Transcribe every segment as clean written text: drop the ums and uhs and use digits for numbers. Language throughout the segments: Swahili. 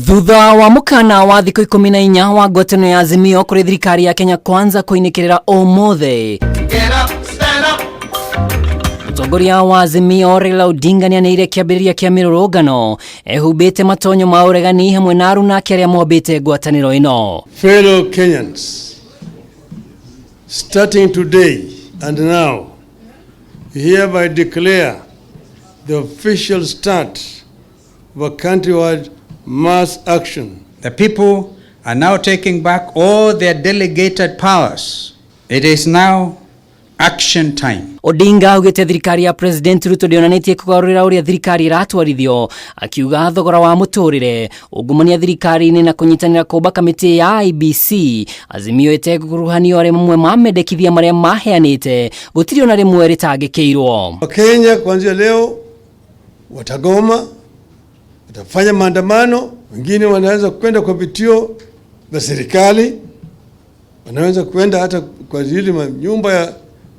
Thutha wa mukana wa thiku 14 wa ngwataniro ya Azimio kuri thirikari ya Kenya Kwanza kuinikirira umuthe, Mutongoria wa Azimio Raila Odinga nianiriire kiambiriria kia Mirurungano ehubite matonyo ma uregani hamwe na arunake aria mombite ngwataniro ino. Fellow Kenyans, starting today and now, we hereby declare the official start of a countrywide mass action. The people are now taking back all their delegated powers. It is now action time. Odinga augite thirikari ya President Ruto ndionanetie kugarurira uria thirikari iratwarithio, akiuga thogora wa muturire ungumania thirikari-ini na kunyitanira kuumba kamiti ya IBC Azimio iteguruhanio ari mamwe ma mendekithia maria maheanite gutiri ona rimwe ritangikirwo. Kenya kuanzia leo watagoma, watafanya maandamano, wengine wanaweza kwenda kwa vituo vya serikali, wanaweza kwenda hata kwa zile nyumba ya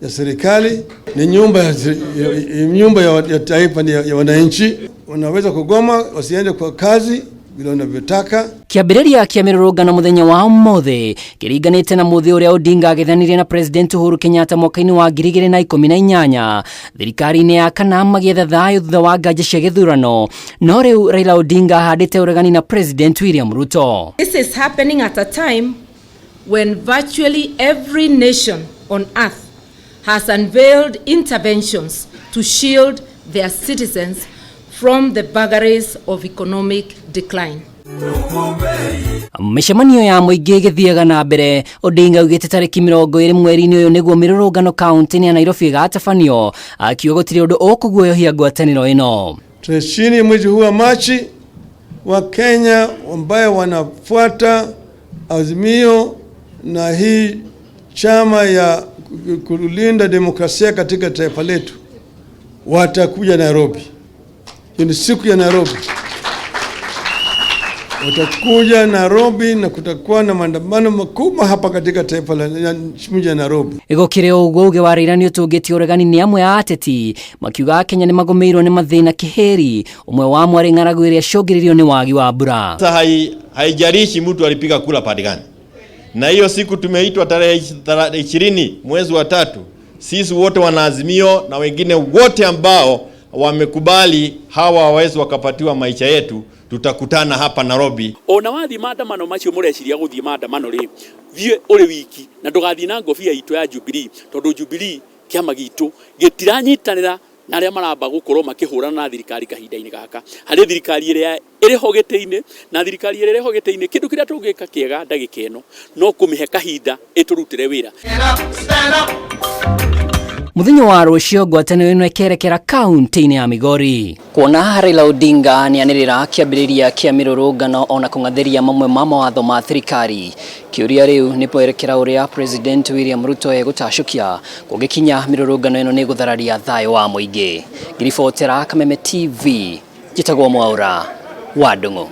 serikali, ni nyumba ya taifa, ya wananchi. Wanaweza kugoma, wasiende kwa kazi bila wanavyotaka. Kiambiriria kia Mirurungano muthenya wa umuthe kiriganite na muthi uria Odinga agithanirie na President Uhuru Kenyatta mwaka-ini wa 2018. Thirikari-ini ya kana magietha thayu thutha wa nganja cia githurano, no riu Raila Odinga ahandite uregani na President William Ruto. This is happening at a time when virtually every nation on earth has unveiled interventions to shield their citizens from the vagaries of economic decline. Mishemanio ya muingi githiaga na mbere, Odinga augite tariki 20 mweri-ini uyu niguo Mirurungano kaunti ya Nairobi gatafanio, akiuga gutiri undu ukuguoyohia ngwataniro ino. Chini mwezi huu wa Machi, wa Kenya ambao wanafuata Azimio na hii chama ya kulinda demokrasia katika taifa letu watakuja Nairobi. Ni siku ya Nairobi. Watakuja Nairobi na kutakuwa na maandamano makubwa hapa katika taifa la mji wa Nairobi. Igokire uguo uge wa Raila ni utugiti uregani ni amwe ya ateti makiuga Kenya ni magomeirwo ni mathina kiheri, umwe wa mwari ng'aragu iria shogiririo ni wagi wa mbura. Sasa haijalishi mtu alipiga kula pande gani. Na hiyo siku tumeitwa tarehe 20 mwezi wa 3. Sisi wote wana Azimio na wengine wote ambao wamekubali hawa wawezi wakapatiwa maisha yetu, tutakutana hapa Nairobi. Ona wathi maandamano macio mureciria guthii maandamano ri thie uri wiki na ndugathii na ngobia itu ya Jubilee, tondu Jubilee kiama gitu gitiranyitanira na aria maramba gukorwo makihurana na thirikari kahinda-ini gaka. Hari thirikari iria iriho gite-ini na thirikari iria iriho gite-ini, kindu kiria tungika kiega ndagika ino no kumihe kahinda iturutire wira. Muthenya wa rucio ngwataniro ino ikerekera kaunti-ini ya Migori. Kuona Raila Odinga nianirira kiambiriria kia Mirurungano ona kungatheria mamwe ma mawatho ma thirikari, kiuria riu ni poerekera uria President William Ruto egutacukia kugikinya Mirurungano ino ni guthararia thayo wa muingi. Ngiribotera Kameme TV, njitagwo Mwaura wa Ndungu.